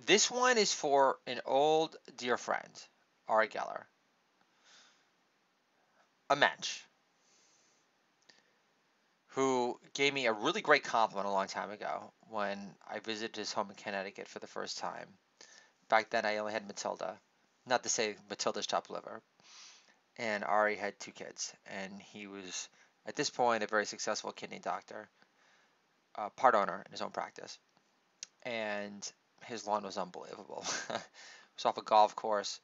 This one is for an old dear friend, Ari Geller, a mensch, who gave me a really great compliment a long time ago when I visited his home in Connecticut for the first time. Back then, I only had Matilda. Not to say Matilda's chopped liver. And Ari had 2 kids. And he was, at this point, a very successful kidney doctor, part owner in his own practice. And his lawn was unbelievable. It was off a golf course.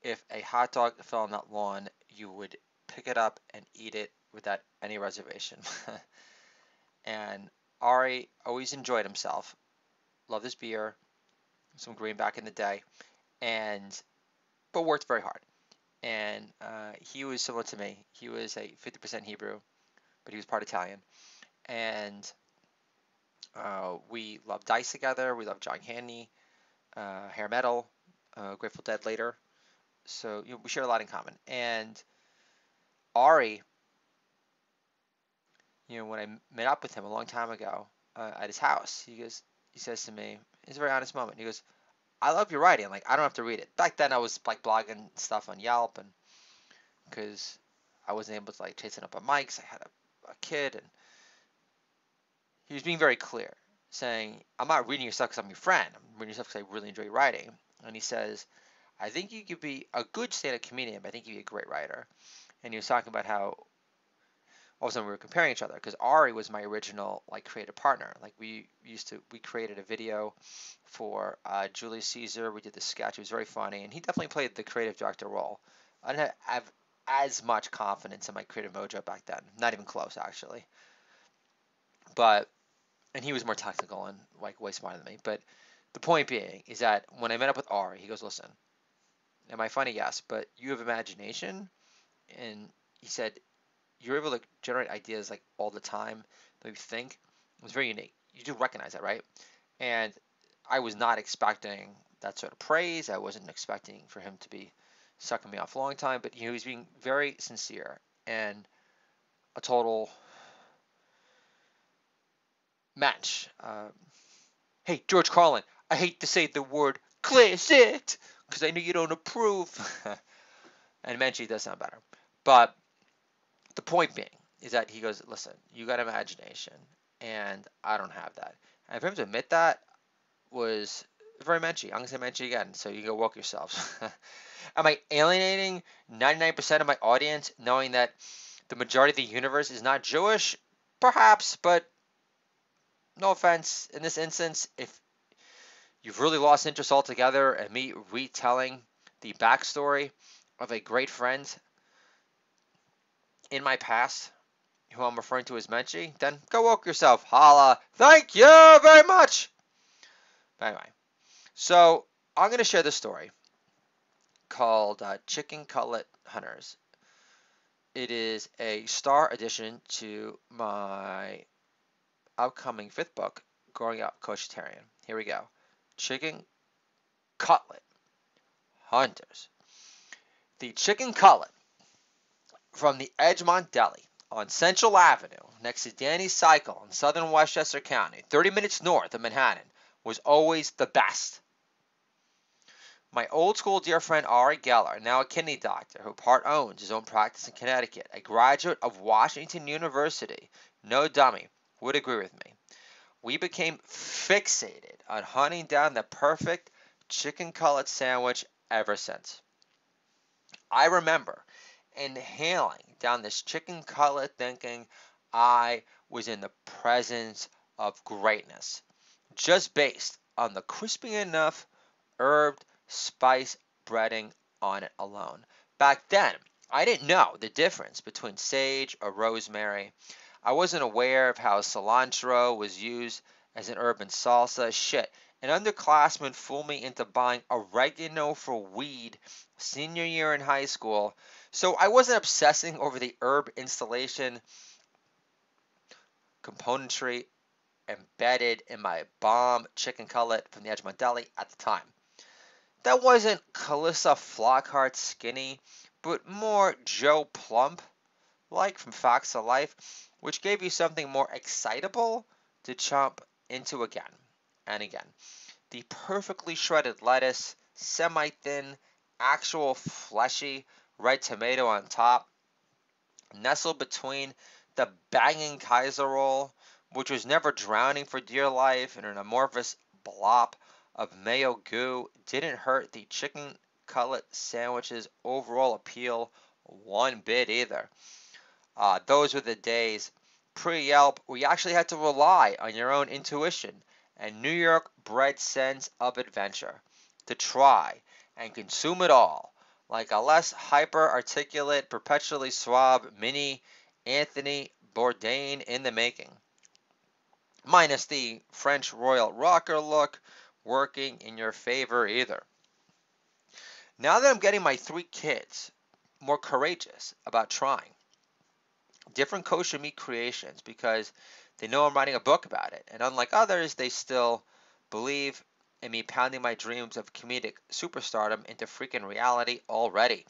If a hot dog fell on that lawn, you would pick it up and eat it without any reservation. And Ari always enjoyed himself, loved his beer, some green back in the day, but worked very hard. And he was similar to me. He was a 50% Hebrew, but he was part Italian. And we loved Dice together. We loved John Candy, hair metal, Grateful Dead later. So we share a lot in common. And Ari, when I met up with him a long time ago at his house, he says to me, it's a very honest moment. He goes, I love your writing. Like, I don't have to read it. Back then, I was like blogging stuff on Yelp, and because I wasn't able to like chasing up on mics, I had a kid, and he was being very clear, saying, I'm not reading your stuff because I'm your friend. I'm reading your stuff because I really enjoy writing. And he says, I think you could be a good stand-up comedian, but I think you'd be a great writer. And he was talking about how all of a sudden we were comparing each other because Ari was my original like creative partner. Like we created a video for Julius Caesar. We did the sketch. It was very funny, and he definitely played the creative director role. I didn't have as much confidence in my creative mojo back then. Not even close, actually. And he was more technical and like way smarter than me. But the point being is that when I met up with Ari, he goes, "Listen, am I funny? Yes, but you have imagination." And he said, you're able to generate ideas like all the time that you think. It was very unique. You do recognize that, right? And I was not expecting that sort of praise. I wasn't expecting for him to be sucking me off a long time, but he was being very sincere and a total match. Hey, George Carlin, I hate to say the word classic because I know you don't approve. And eventually it does sound better. But the point being is that he goes, listen, you got imagination, and I don't have that. And for him to admit that was very menschy. I'm going to say menschy again, so you can go woke yourselves. Am I alienating 99% of my audience knowing that the majority of the universe is not Jewish? Perhaps, but no offense. In this instance, if you've really lost interest altogether in me retelling the backstory of a great friend in my past, who I'm referring to as Menchie, then go woke yourself. Holla. Thank you very much. But anyway, so I'm going to share this story called Chicken Cutlet Hunters. It is a star addition to my upcoming 5th book, Growing Up Vegetarian. Here we go. Chicken Cutlet Hunters. The chicken cutlet from the Edgemont Deli on Central Avenue next to Danny's Cycle in southern Westchester County, 30 minutes north of Manhattan, was always the best. My old school dear friend Ari Geller, now a kidney doctor who part owns his own practice in Connecticut, a graduate of Washington University, no dummy, would agree with me. We became fixated on hunting down the perfect chicken cutlet sandwich ever since. I remember inhaling down this chicken cutlet thinking I was in the presence of greatness, just based on the crispy enough herbed spice breading on it alone. Back then, I didn't know the difference between sage or rosemary. I wasn't aware of how cilantro was used as an herb in salsa. Shit, an underclassman fooled me into buying oregano for weed senior year in high school, so I wasn't obsessing over the herb installation componentry embedded in my bomb chicken cutlet from the Edgemont Deli at the time. That wasn't Calissa Flockhart skinny, but more Joe Plump like from Facts of Life, which gave you something more excitable to chomp into again and again. the perfectly shredded lettuce, semi-thin, actual fleshy red tomato on top, nestled between the banging Kaiser roll, which was never drowning for dear life in an amorphous blob of mayo goo, didn't hurt the chicken cutlet sandwich's overall appeal one bit either. Those were the days pre-Yelp where you actually had to rely on your own intuition and New York bred sense of adventure to try and consume it all, like a less hyper-articulate, perpetually suave mini Anthony Bourdain in the making, minus the French royal rocker look working in your favor either. Now that I'm getting my 3 kids more courageous about trying different kosher meat creations because they know I'm writing a book about it. And unlike others, they still believe in me pounding my dreams of comedic superstardom into freaking reality already,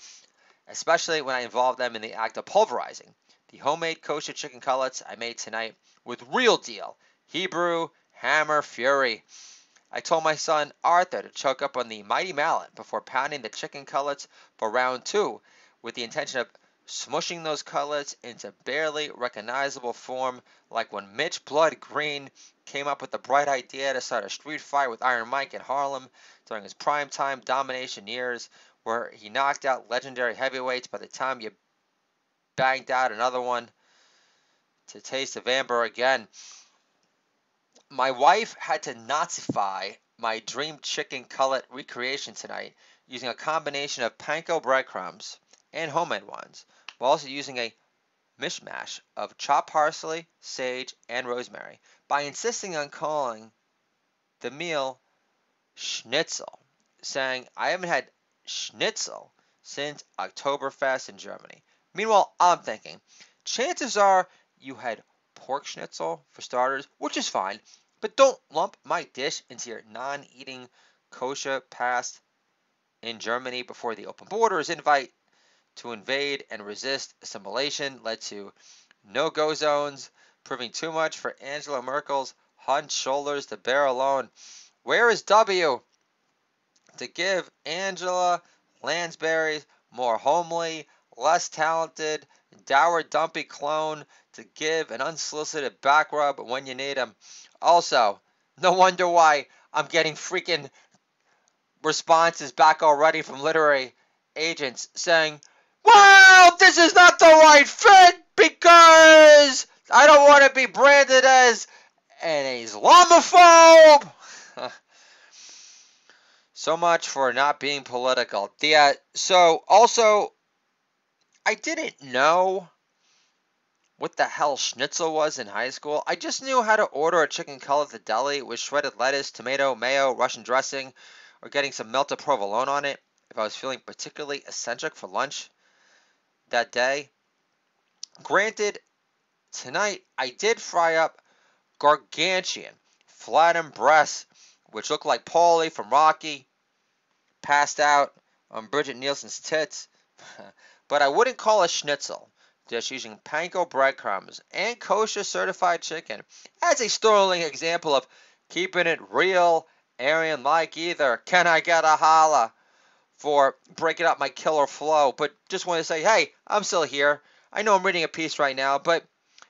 especially when I involve them in the act of pulverizing the homemade kosher chicken cutlets I made tonight with real deal Hebrew hammer fury. I told my son Arthur to choke up on the mighty mallet before pounding the chicken cutlets for round 2 with the intention of smushing those cutlets into barely recognizable form, like when Mitch Blood Green came up with the bright idea to start a street fight with Iron Mike in Harlem during his primetime domination years, where he knocked out legendary heavyweights by the time you banged out another one to taste of amber again. My wife had to Nazify my dream chicken cutlet recreation tonight using a combination of panko breadcrumbs and homemade ones, while also using a mishmash of chopped parsley, sage, and rosemary, by insisting on calling the meal schnitzel, saying I haven't had schnitzel since Oktoberfest in Germany. Meanwhile, I'm thinking, chances are you had pork schnitzel for starters, which is fine, but don't lump my dish into your non-eating kosher past in Germany before the open borders invite to invade and resist assimilation led to no-go zones, proving too much for Angela Merkel's hunched shoulders to bear alone. Where is W to give Angela Lansbury's more homely, less talented, dour dumpy clone to give an unsolicited back rub when you need him? Also, no wonder why I'm getting freaking responses back already from literary agents saying, well, this is not the right fit because I don't want to be branded as an Islamophobe. So much for not being political. Yeah, so also, I didn't know what the hell schnitzel was in high school. I just knew how to order a chicken cutlet at the deli with shredded lettuce, tomato, mayo, Russian dressing, or getting some melted provolone on it if I was feeling particularly eccentric for lunch that day. Granted, tonight I did fry up gargantuan flattened breasts, which looked like Paulie from Rocky, passed out on Bridget Nielsen's tits, but I wouldn't call a schnitzel dish using panko breadcrumbs and kosher certified chicken as a sterling example of keeping it real, Aryan-like either. Can I get a holla for breaking up my killer flow? But just want to say, hey, I'm still here. I know I'm reading a piece right now, but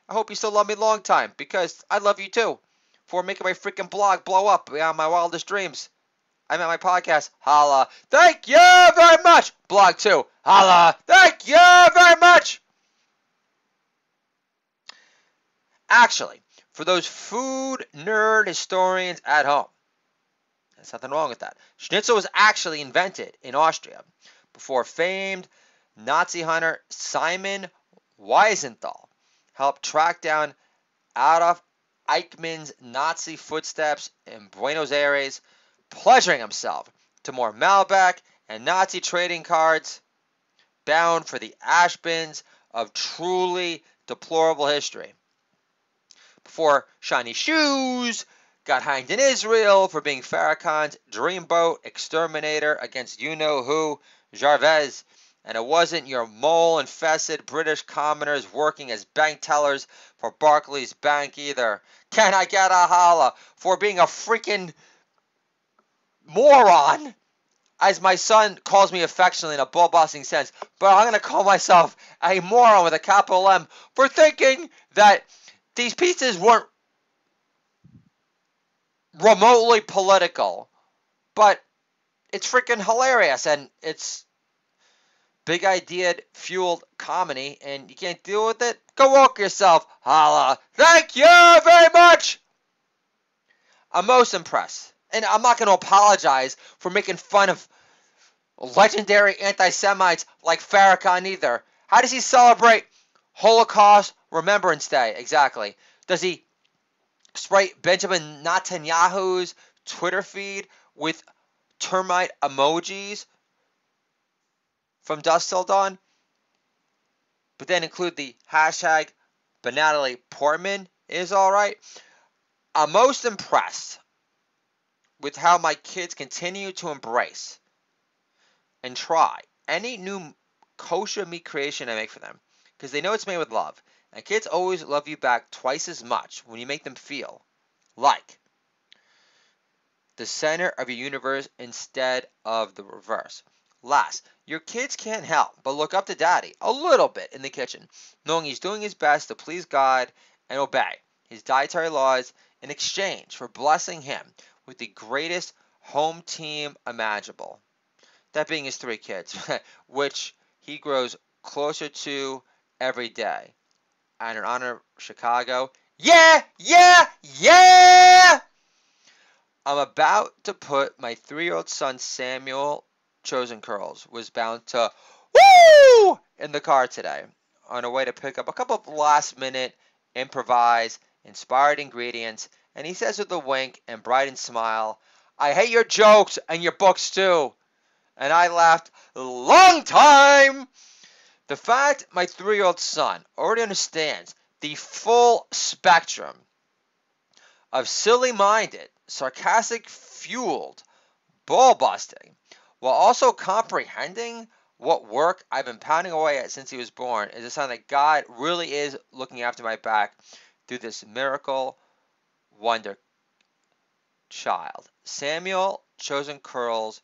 I hope you still love me long time, because I love you too, for making my freaking blog blow up beyond my wildest dreams. I'm at my podcast. Holla. Thank you very much. Blog too. Holla. Thank you very much. Actually, for those food nerd historians at home, there's nothing wrong with that. Schnitzel was actually invented in Austria before famed Nazi hunter Simon Wiesenthal helped track down Adolf Eichmann's Nazi footsteps in Buenos Aires, pleasuring himself to more Malbec and Nazi trading cards bound for the ash bins of truly deplorable history. Before Shiny Shoes got hanged in Israel for being Farrakhan's dreamboat exterminator against you-know-who, Jarvez, and it wasn't your mole-infested British commoners working as bank tellers for Barclays Bank either. Can I get a holla for being a freaking moron, as my son calls me affectionately in a ball-busting sense, but I'm going to call myself a moron with a capital M for thinking that these pieces weren't remotely political. But it's freaking hilarious, and it's big idea fueled comedy, and you can't deal with it? Go walk yourself. Holla. Thank you very much. I'm most impressed. And I'm not going to apologize for making fun of legendary anti-Semites like Farrakhan either. How does he celebrate Holocaust Remembrance Day? Exactly. Does he spray Benjamin Netanyahu's Twitter feed with termite emojis from dusk till dawn? But then include the hashtag Natalie Portman is alright. I'm most impressed with how my kids continue to embrace and try any new kosher meat creation I make for them, because they know it's made with love. And kids always love you back twice as much when you make them feel like the center of your universe instead of the reverse. Last, your kids can't help but look up to daddy a little bit in the kitchen, knowing he's doing his best to please God and obey his dietary laws in exchange for blessing him with the greatest home team imaginable. That being his 3 kids, which he grows closer to every day. And in honor of Chicago, yeah, yeah, yeah! I'm about to put my 3-year-old son Samuel, chosen curls, was bound to woo in the car today on a way to pick up a couple of last-minute, improvised, inspired ingredients, and he says with a wink and bright smile, "I hate your jokes and your books too." And I laughed, "Long time!" The fact my 3-year-old son already understands the full spectrum of silly-minded, sarcastic-fueled ball-busting, while also comprehending what work I've been pounding away at since he was born, is a sign that God really is looking after my back through this miracle wonder child. Samuel, chosen curls,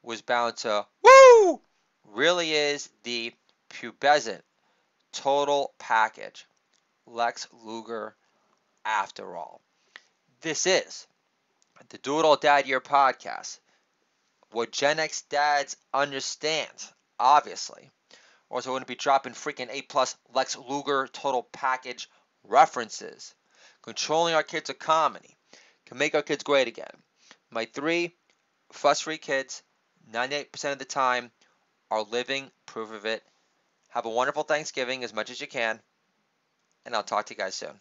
was bound to woo, really is the pubescent total package. Lex Luger, after all. This is the Do It All Dad Year podcast. What Gen X dads understand, obviously. Or else I wouldn't be dropping freaking A+ Lex Luger total package references. Controlling our kids' economy can make our kids great again. My 3 fuss-free kids, 98% of the time, are living proof of it. Have a wonderful Thanksgiving as much as you can, and I'll talk to you guys soon.